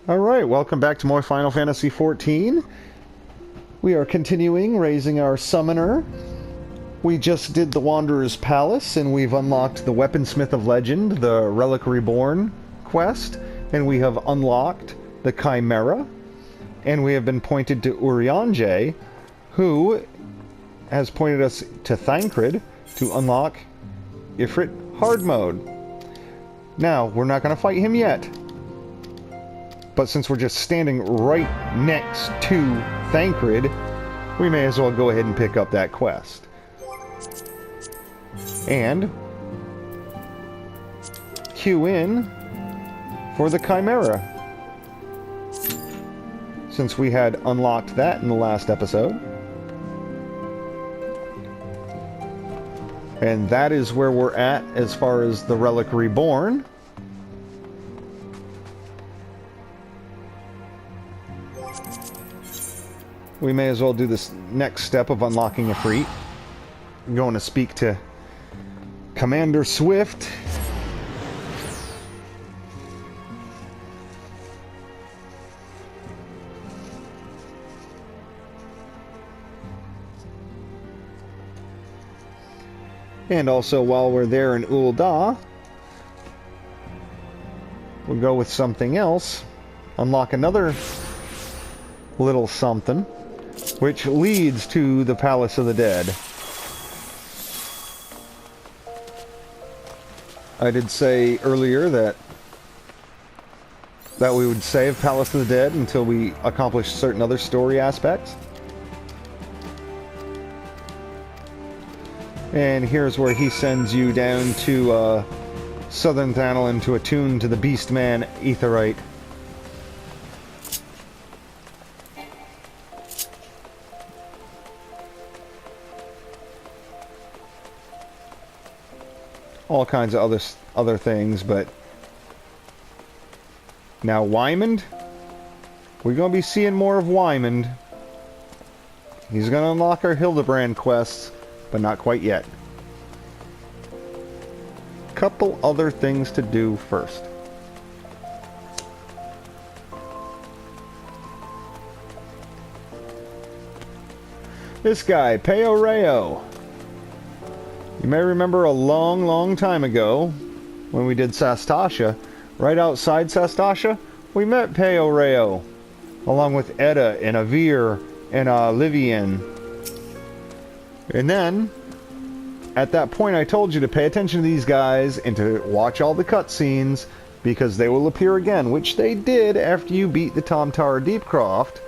Alright, welcome back to more Final Fantasy XIV. We are continuing raising our summoner. We just did the Wanderer's Palace, and we've unlocked the Weaponsmith of Legend, the Relic Reborn quest, and we have unlocked the Chimera, and we have been pointed to Urianger, who has pointed us to Thancred to unlock Ifrit Hard Mode. Now, we're not going to fight him yet. But since we're just standing right next to Thancred, we may as well go ahead and pick up that quest. And queue in for the Chimera, since we had unlocked that in the last episode. And that is where we're at as far as the Relic Reborn. We may as well do this next step of unlocking Ifrit. I'm going to speak to Commander Swift. And also, while we're there in Ul'dah, we'll go with something else. Unlock another little something, which leads to the Palace of the Dead. I did say earlier that we would save Palace of the Dead until we accomplish certain other story aspects. And here's where he sends you down to Southern Thanalan to attune to the Beastman Aetheryte. All kinds of other things, but now Wymond, we're going to be seeing more of Wymond. He's going to unlock our Hildebrand quests, but not quite yet. Couple other things to do first. This guy, Peo Rayo. You may remember a long time ago, when we did Sastasha, right outside Sastasha, we met Peo Rayo, along with Edda and Avir and Livian. And then, at that point I told you to pay attention to these guys and to watch all the cutscenes, because they will appear again, which they did after you beat the Tom Tara Deepcroft.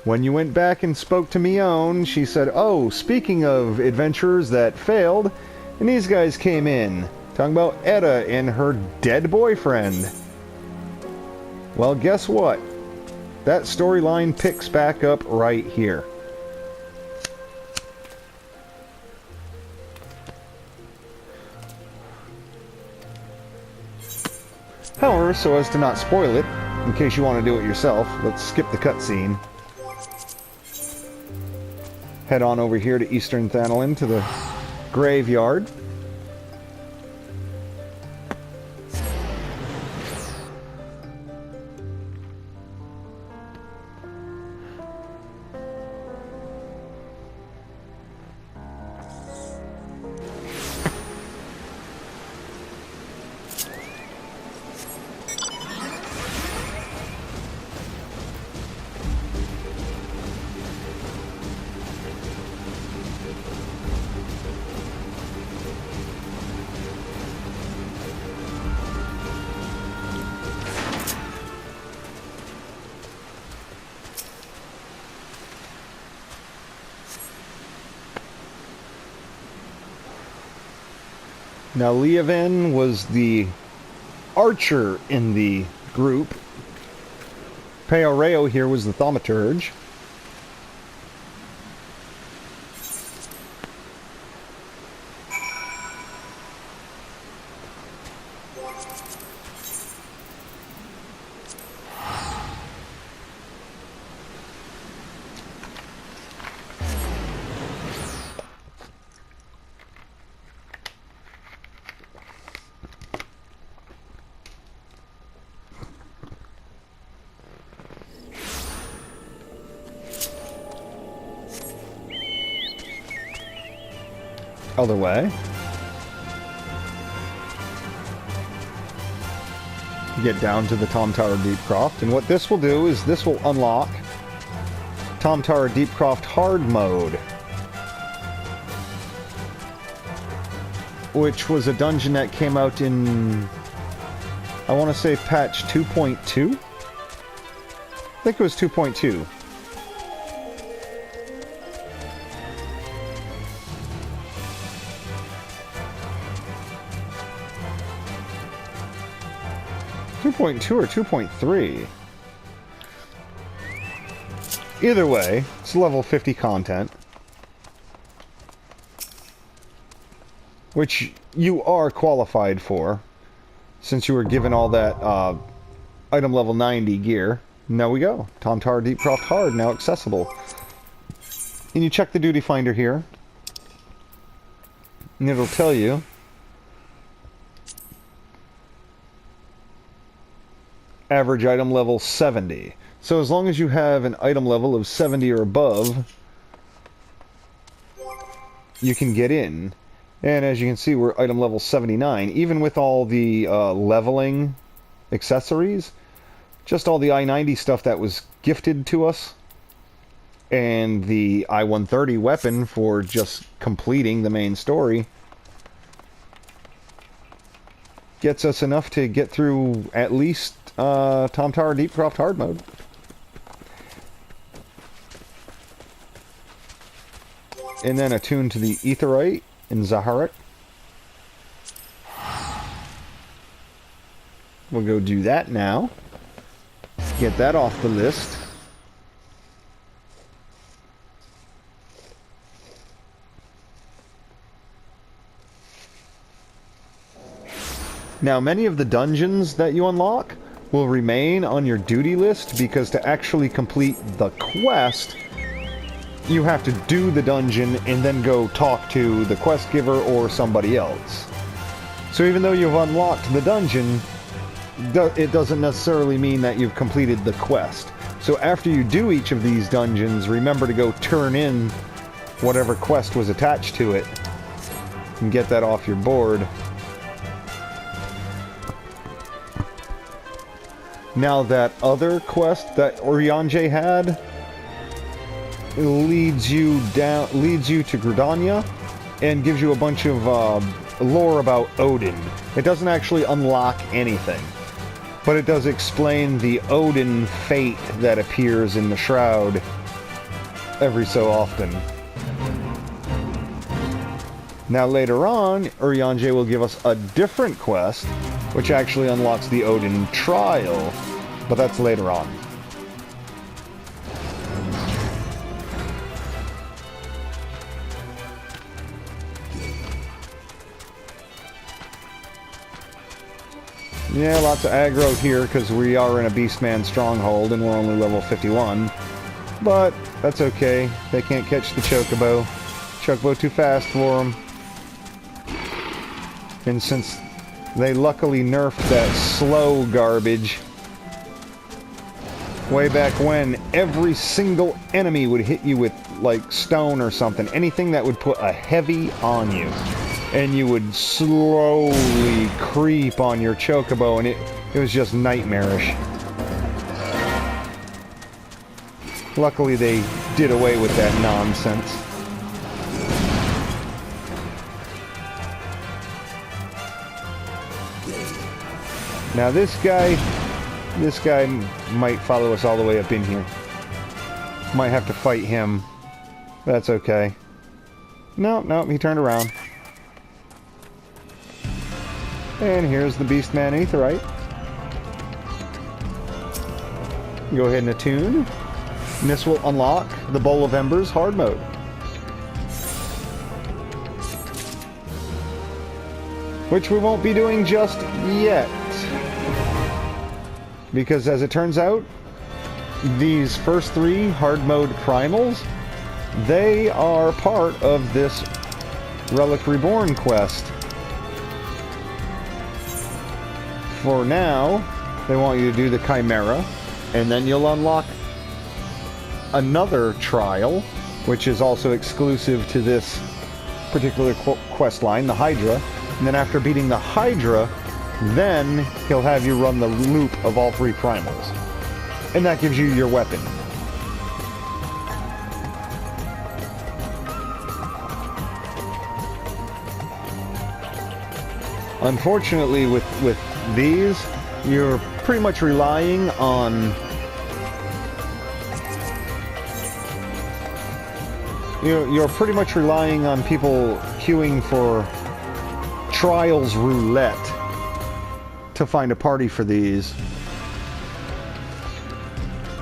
When you went back and spoke to Mion, she said, "Oh, speaking of adventures that failed," and these guys came in, talking about Edda and her dead boyfriend. Well, guess what? That storyline picks back up right here. However, so as to not spoil it, in case you want to do it yourself, let's skip the cutscene. Head on over here to Eastern Thanalan to the graveyard. Now, Leoven was the archer in the group. Peo Rayo here was the thaumaturge. other way. Get down to the Tom Tower Deepcroft, and what this will do is this will unlock Tom Tower Deepcroft Hard Mode, which was a dungeon that came out in, I want to say, patch 2.2? I think it was 2.2. Or 2.3. Either way, it's level 50 content, which you are qualified for, since you were given all that item level 90 gear. Now we go. Tom Tower Deepcroft Hard, now accessible. And you check the duty finder here, and it'll tell you average item level 70. So as long as you have an item level of 70 or above, you can get in. And as you can see, we're item level 79. Even with all the leveling accessories, just all the I-90 stuff that was gifted to us, and the I-130 weapon for just completing the main story, gets us enough to get through at least Tom Tower Deepcroft Hard Mode. And then attune to the Aetheryte in Zaharak. We'll go do that now. Get that off the list. Now, many of the dungeons that you unlock will remain on your duty list, because to actually complete the quest, you have to do the dungeon and then go talk to the quest giver or somebody else. So even though you've unlocked the dungeon, it doesn't necessarily mean that you've completed the quest. So after you do each of these dungeons, remember to go turn in whatever quest was attached to it and get that off your board. Now, that other quest that Urianger had leads you to Gridania and gives you a bunch of lore about Odin. It doesn't actually unlock anything, but it does explain the Odin fate that appears in the Shroud every so often. Now later on, Urianger will give us a different quest, which actually unlocks the Odin Trial, but that's later on. Yeah, lots of aggro here because we are in a Beastman stronghold and we're only level 51. But that's okay. They can't catch the Chocobo. Chocobo too fast for them. And since they luckily nerfed that slow garbage way back when, every single enemy would hit you with, like, stone or something. Anything that would put a heavy on you. And you would slowly creep on your Chocobo, and it was just nightmarish. Luckily, they did away with that nonsense. Now this guy might follow us all the way up in here. Might have to fight him. That's okay. No, he turned around. And here's the Beastman Aetheryte. Go ahead and attune. And this will unlock the Bowl of Embers hard mode. Which we won't be doing just yet. Because as it turns out, these first three hard mode primals, they are part of this Relic Reborn quest. For now, they want you to do the Chimera, and then you'll unlock another trial, which is also exclusive to this particular quest line, the Hydra. And then after beating the Hydra, then he'll have you run the loop of all 3 primals. And that gives you your weapon. Unfortunately, with these, you're pretty much relying on... You're pretty much relying on people queuing for Trials Roulette to find a party for these.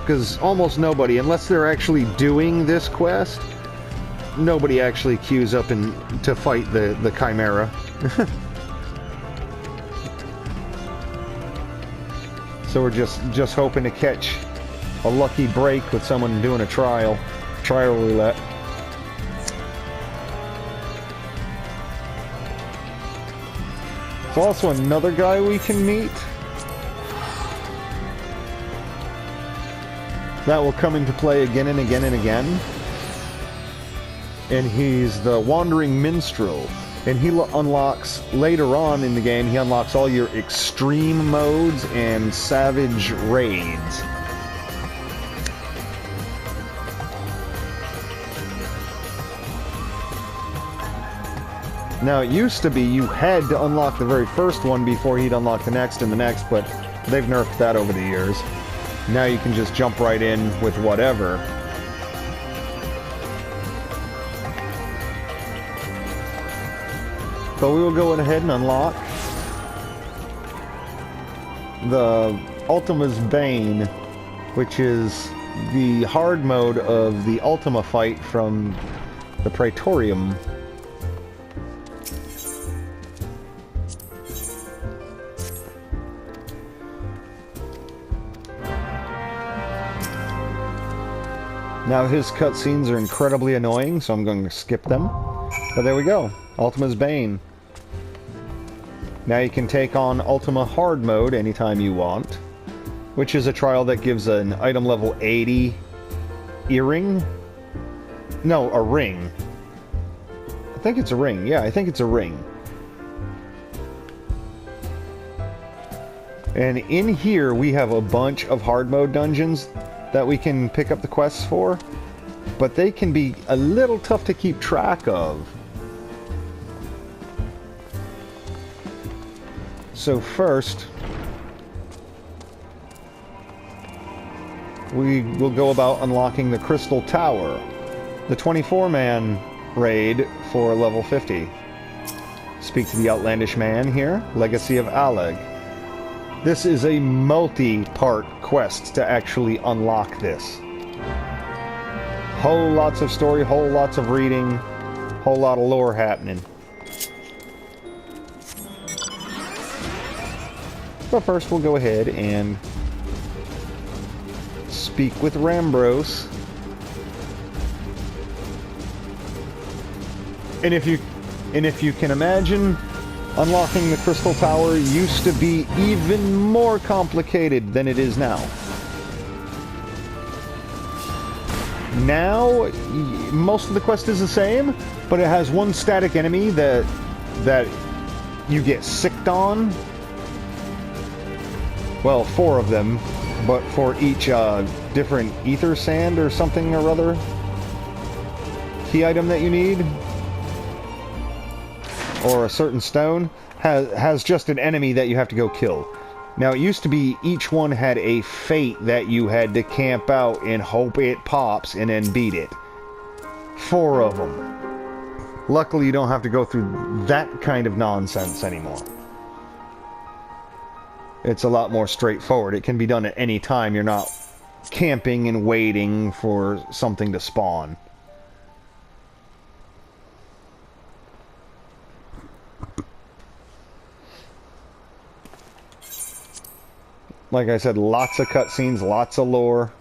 Because almost nobody, unless they're actually doing this quest, nobody actually queues up to fight the Chimera. So we're just hoping to catch a lucky break with someone doing a trial roulette. There's also another guy we can meet that will come into play again and again and again. And he's the Wandering Minstrel. And he unlocks, later on in the game, he unlocks all your extreme modes and savage raids. Now, it used to be you had to unlock the very first one before he'd unlock the next and the next, but they've nerfed that over the years. Now you can just jump right in with whatever. But we will go ahead and unlock the Ultima's Bane, which is the hard mode of the Ultima fight from the Praetorium. Now his cutscenes are incredibly annoying, so I'm going to skip them. But there we go. Ultima's Bane. Now you can take on Ultima Hard Mode anytime you want, which is a trial that gives an item level 80 earring. No, a ring. I think it's a ring. Yeah, I think it's a ring. And in here we have a bunch of hard mode dungeons that we can pick up the quests for, but they can be a little tough to keep track of. So first, we will go about unlocking the Crystal Tower, the 24-man raid for level 50. Speak to the Outlandish Man here, Legacy of Alleg. This is a multi-part quest to actually unlock this. Whole lots of story, whole lots of reading, whole lot of lore happening. But first we'll go ahead and speak with Rambros. And if you can imagine, unlocking the Crystal Tower used to be even more complicated than it is now. Now, most of the quest is the same, but it has one static enemy that you get sicked on. Well, 4 of them, but for each different ether sand or something or other key item that you need, or a certain stone, has just an enemy that you have to go kill. Now, it used to be each one had a fate that you had to camp out and hope it pops and then beat it. 4 of them. Luckily, you don't have to go through that kind of nonsense anymore. It's a lot more straightforward. It can be done at any time. You're not camping and waiting for something to spawn. Like I said, lots of cutscenes, lots of lore.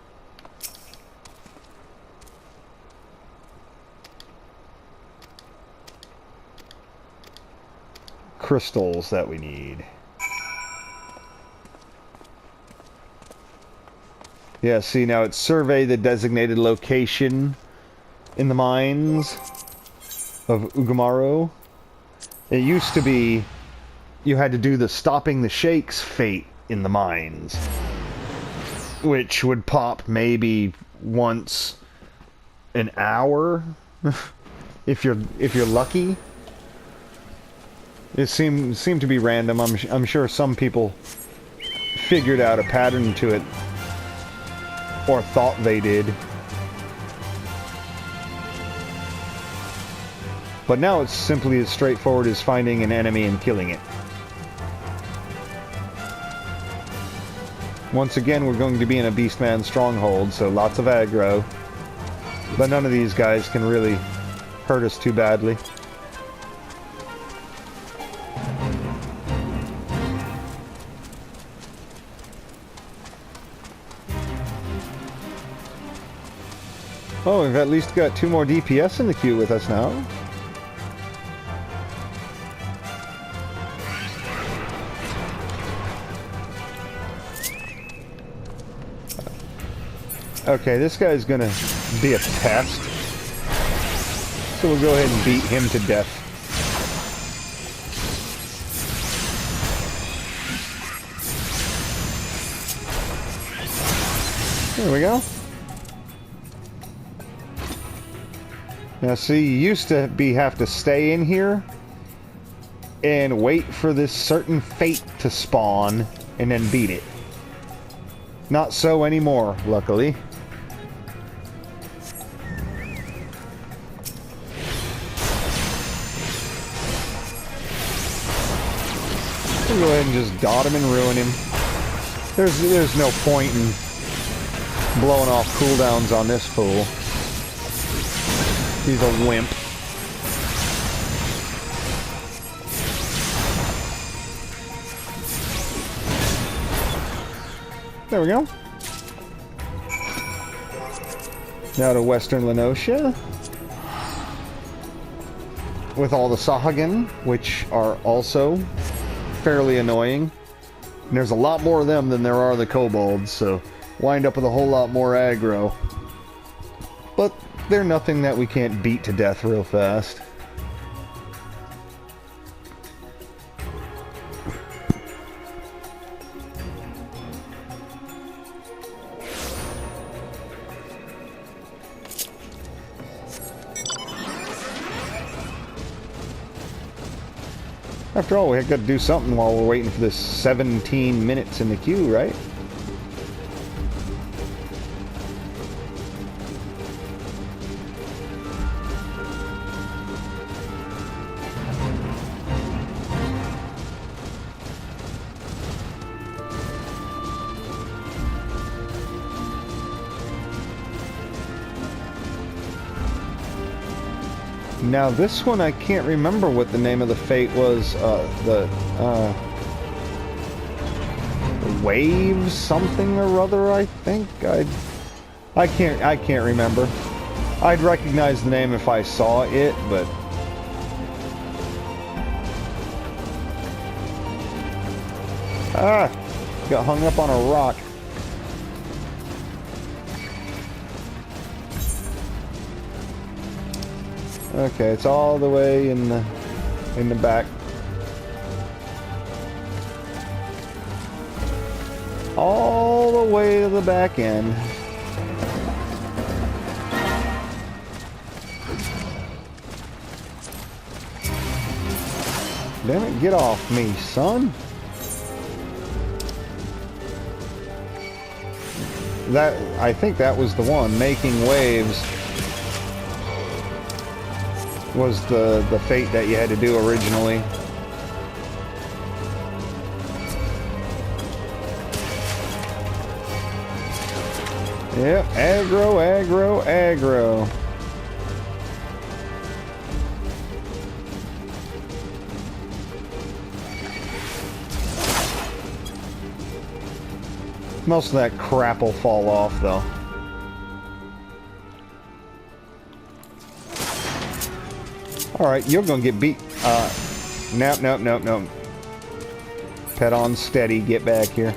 Crystals that we need. Yeah, see, now it's survey the designated location in the mines. of Ugamaru. It used to be you had to do the stopping the shakes fate in the mines, which would pop maybe once an hour if you're lucky. It seemed to be random. I'm sure some people figured out a pattern to it, or thought they did. But now it's simply as straightforward as finding an enemy and killing it. Once again, we're going to be in a Beastman stronghold, so lots of aggro. But none of these guys can really hurt us too badly. Oh, we've at least got 2 more DPS in the queue with us now. Okay, this guy's gonna be a test. So we'll go ahead and beat him to death. There we go. Now see, you used to have to stay in here and wait for this certain fate to spawn and then beat it. Not so anymore, luckily. We'll go ahead and just dot him and ruin him. There's no point in blowing off cooldowns on this fool. He's a wimp. There we go. Now to Western Lenosha. With all the Sahagin, which are also fairly annoying. And there's a lot more of them than there are the kobolds, so wind up with a whole lot more aggro. But they're nothing that we can't beat to death real fast. After all, we got to do something while we're waiting for this 17 minutes in the queue, right? Now this one I can't remember what the name of the fate was. The Waves something or other, I think. I can't remember. I'd recognize the name if I saw it, but got hung up on a rock. Okay, it's all the way in the back. All the way to the back end. Damn it, get off me, son. I think that was the one. Making waves was the fate that you had to do originally. Yep, aggro, aggro, aggro. Most of that crap will fall off, though. Alright, you're gonna get beat. Nope, nope, nope, nope. Pet on steady, get back here.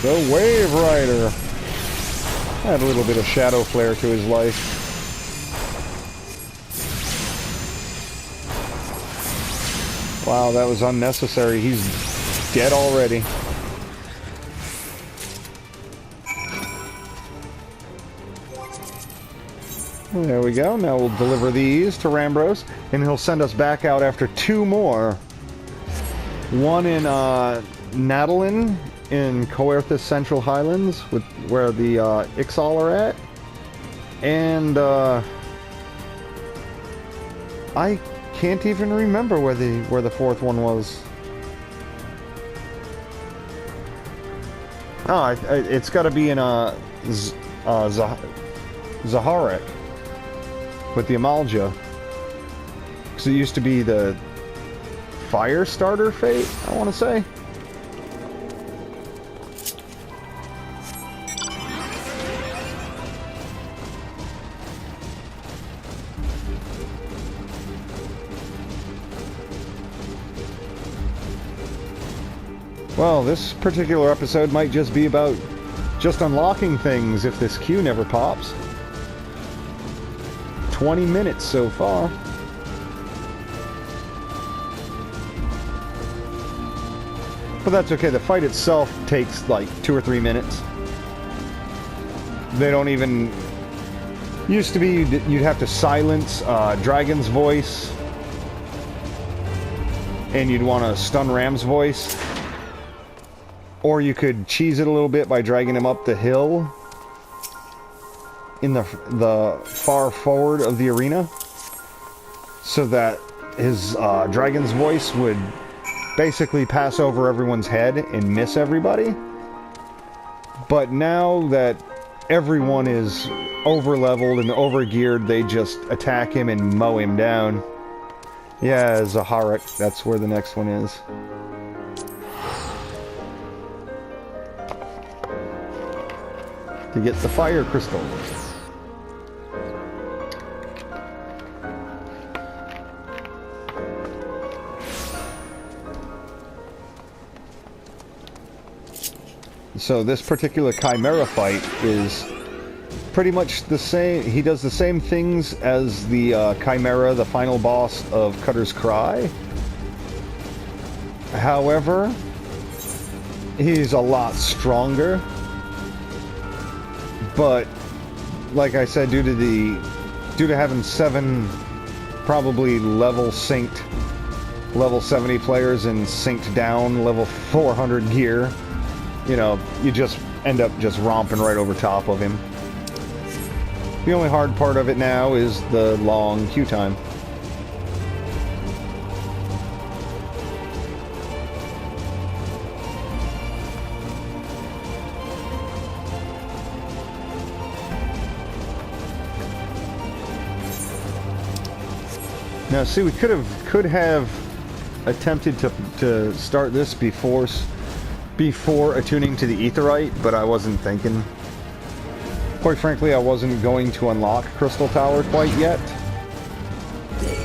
The Wave Rider. Had a little bit of shadow flare to his life. Wow, that was unnecessary. He's dead already. There we go. Now we'll deliver these to Rambros, and he'll send us back out after 2 more. One in Nadalin in Coerthas Central Highlands, where the Ixal are at. And I can't even remember where the 4th one was. Oh, it's got to be in Zaharek with the Amalja, because it used to be the Fire Starter Fate, I want to say. Well, this particular episode might just be about just unlocking things if this queue never pops. 20 minutes so far. But that's okay, the fight itself takes like 2 or 3 minutes. They don't even... Used to be you'd have to silence Dragon's voice, and you'd want to stun Ram's voice. Or you could cheese it a little bit by dragging him up the hill in the far forward of the arena, so that his dragon's voice would basically pass over everyone's head and miss everybody. But now that everyone is over-leveled and over-geared, they just attack him and mow him down. Yeah, Zaharek, that's where the next one is. To get the fire crystal. So this particular Chimera fight is pretty much the same. He does the same things as the Chimera, the final boss of Cutter's Cry. However, he's a lot stronger. But like I said, due to having 7 probably level synced level 70 players and synced down level 400 gear, you know, you just end up just romping right over top of him. The only hard part of it now is the long queue time. Now, see, we could have attempted to start this before attuning to the Aetheryte, but I wasn't thinking. Quite frankly, I wasn't going to unlock Crystal Tower quite yet.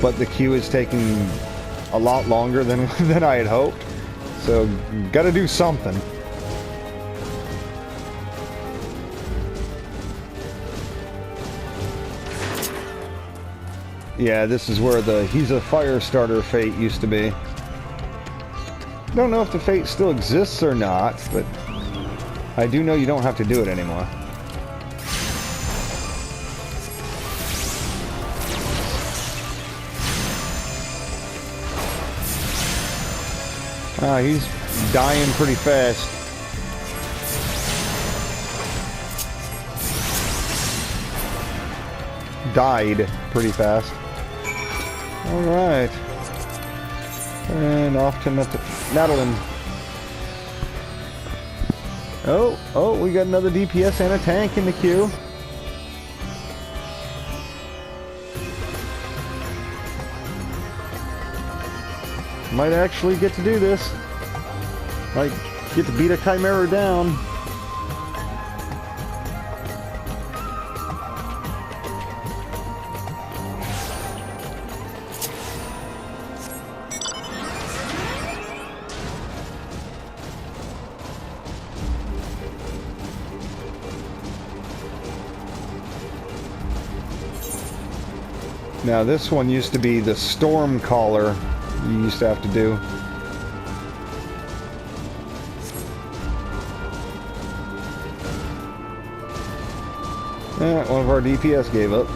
But the queue is taking a lot longer than I had hoped, so gotta do something. Yeah, this is where he's a fire starter fate used to be. Don't know if the fate still exists or not, but I do know you don't have to do it anymore. Ah, he's dying pretty fast. Died pretty fast. Alright. And off to Nadalin. Oh, we got another DPS and a tank in the queue. Might actually get to do this. Might get to beat a Chimera down. Now this one used to be the storm caller you used to have to do. One of our DPS gave up.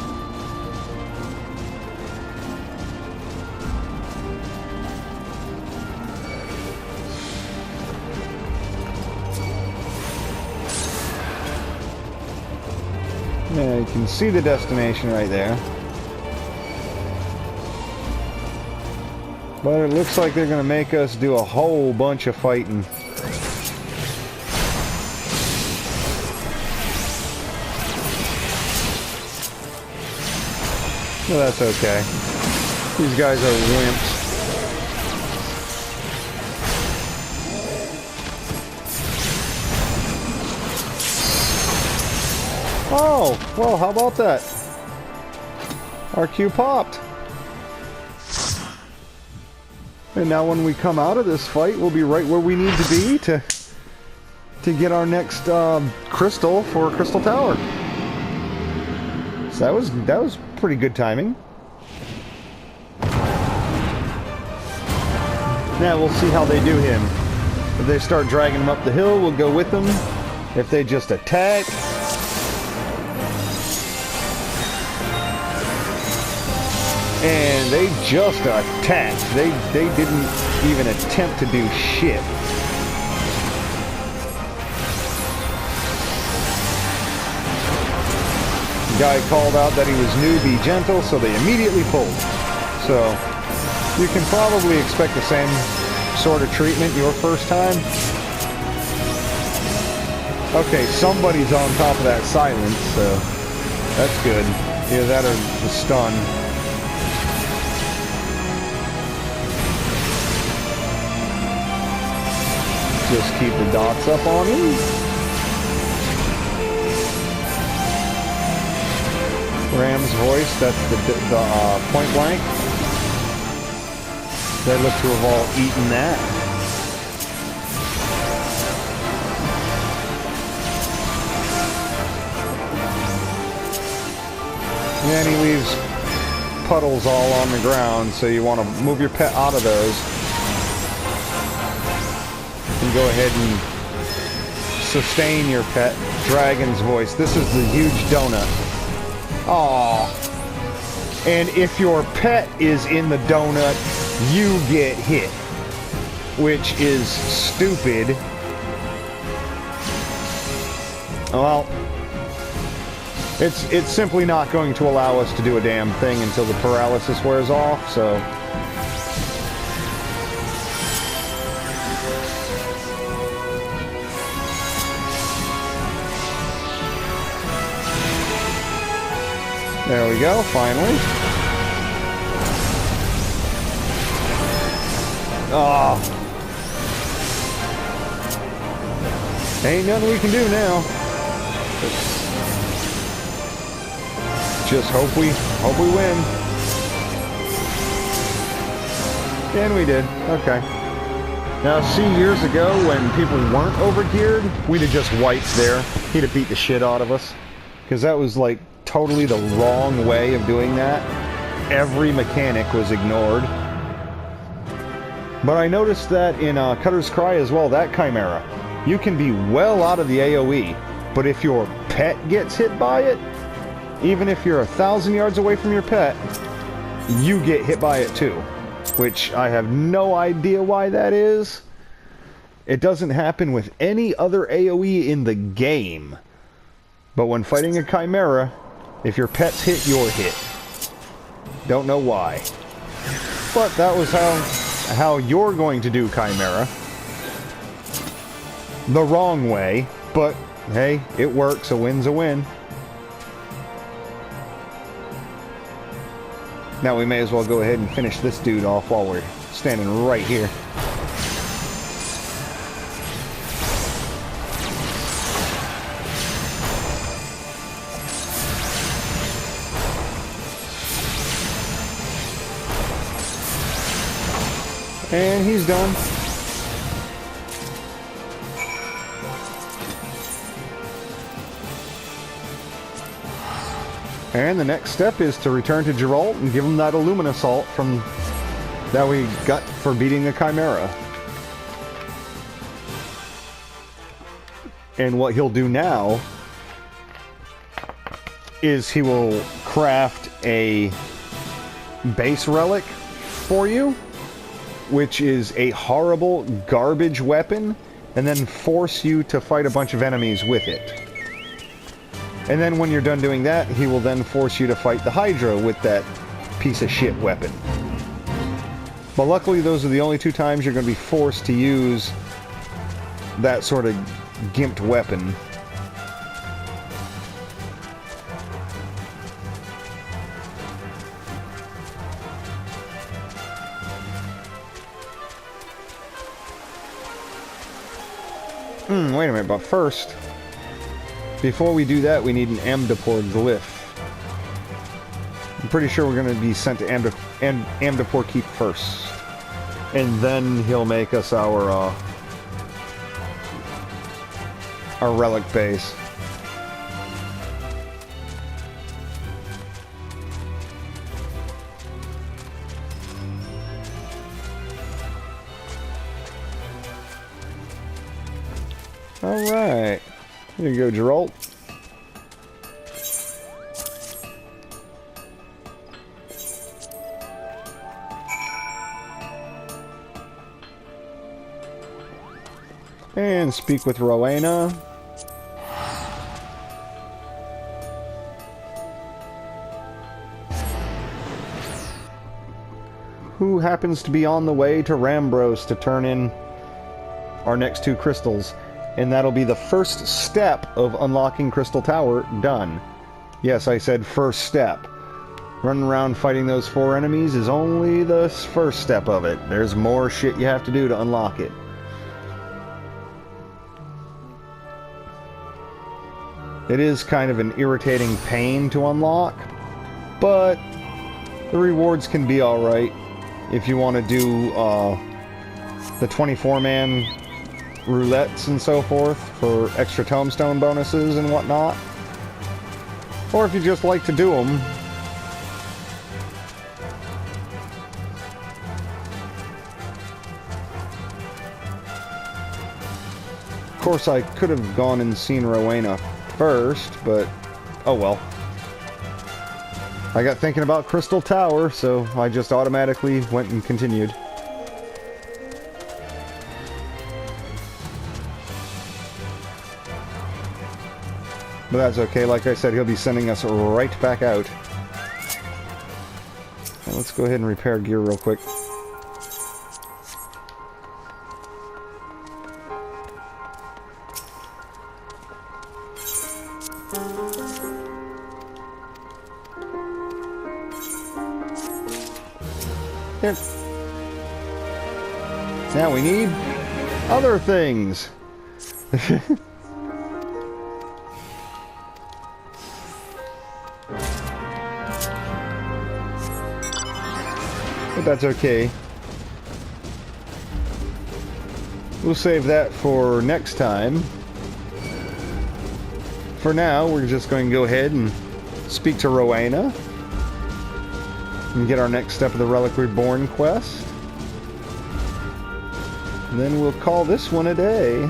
Yeah, you can see the destination right there. But it looks like they're going to make us do a whole bunch of fighting. Well, that's okay. These guys are wimps. Oh, well, how about that? Our Q popped. And now when we come out of this fight, we'll be right where we need to be to get our next crystal for Crystal Tower. So that was pretty good timing. Now we'll see how they do him. If they start dragging him up the hill, we'll go with them. If they just attack, and they just attacked. They didn't even attempt to do shit. The guy called out that he was new, be gentle, so they immediately pulled. So you can probably expect the same sort of treatment your first time. Okay, somebody's on top of that silence, so that's good. Either that or the stun. Just keep the dots up on him. Ram's voice, that's the point blank. They look to have all eaten that. And then he leaves puddles all on the ground, so you want to move your pet out of those. And go ahead and sustain your pet. Dragon's voice. This is the huge donut. Aww. And if your pet is in the donut, you get hit. Which is stupid. Well, it's simply not going to allow us to do a damn thing until the paralysis wears off, so... There we go, finally. Oh. Ain't nothing we can do now. Just hope we win. And we did. Okay. Now, see, years ago when people weren't overgeared, we'd have just wiped there. He'd have beat the shit out of us. Because that was like totally the wrong way of doing that. Every mechanic was ignored. But I noticed that in Cutter's Cry as well, that Chimera, you can be well out of the AoE, but if your pet gets hit by it, even if you're 1,000 yards away from your pet, you get hit by it too. Which I have no idea why that is. It doesn't happen with any other AoE in the game. But when fighting a Chimera, if your pet's hit, you're hit. Don't know why. But that was how you're going to do Chimera. The wrong way, but hey, it works. A win's a win. Now we may as well go ahead and finish this dude off while we're standing right here. And he's done. And the next step is to return to Geralt and give him that Illumina Salt from that we got for beating the Chimera. And what he'll do now is he will craft a base relic for you, which is a horrible garbage weapon, and then force you to fight a bunch of enemies with it. And then when you're done doing that, he will then force you to fight the Hydra with that piece of shit weapon. But luckily those are the only two times you're going to be forced to use that sort of gimped weapon. Wait a minute, but first, before we do that, we need an Amdapor glyph. I'm pretty sure we're going to be sent to Amdapor Keep first. And then he'll make us our relic base. Alright. Here you go, Geralt. And speak with Rowena. Who happens to be on the way to Rambros to turn in our next two crystals. And that'll be the first step of unlocking Crystal Tower done. Yes, I said first step. Running around fighting those 4 enemies is only the first step of it. There's more shit you have to do to unlock it. It is kind of an irritating pain to unlock, but the rewards can be alright if you want to do the 24-man roulettes and so forth for extra tombstone bonuses and whatnot. Or if you just like to do them. Of course, I could have gone and seen Rowena first, but oh well. I got thinking about Crystal Tower, so I just automatically went and continued. But that's okay, like I said, he'll be sending us right back out. Now let's go ahead and repair gear real quick. There. Now we need other things. But that's okay. We'll save that for next time. For now, we're just going to go ahead and speak to Rowena and get our next step of the Relic Reborn quest. And then we'll call this one a day.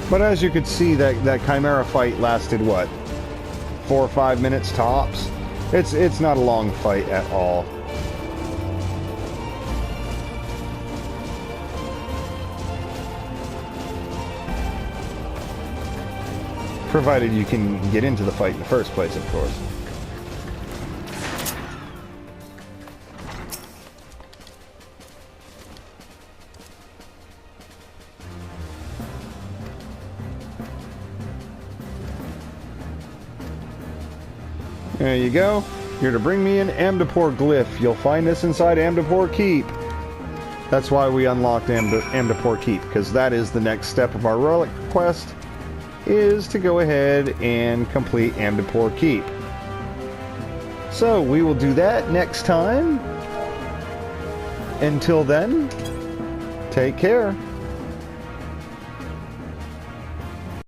But as you could see, that Chimera fight lasted, what, 4 or 5 minutes tops? It's not a long fight at all. Provided you can get into the fight in the first place, of course. There you go. You're to bring me an Amdapor glyph. You'll find this inside Amdapor Keep. That's why we unlocked Amdapor Keep, because that is the next step of our relic quest, is to go ahead and complete Amdapor Keep. So we will do that next time. until then, take care.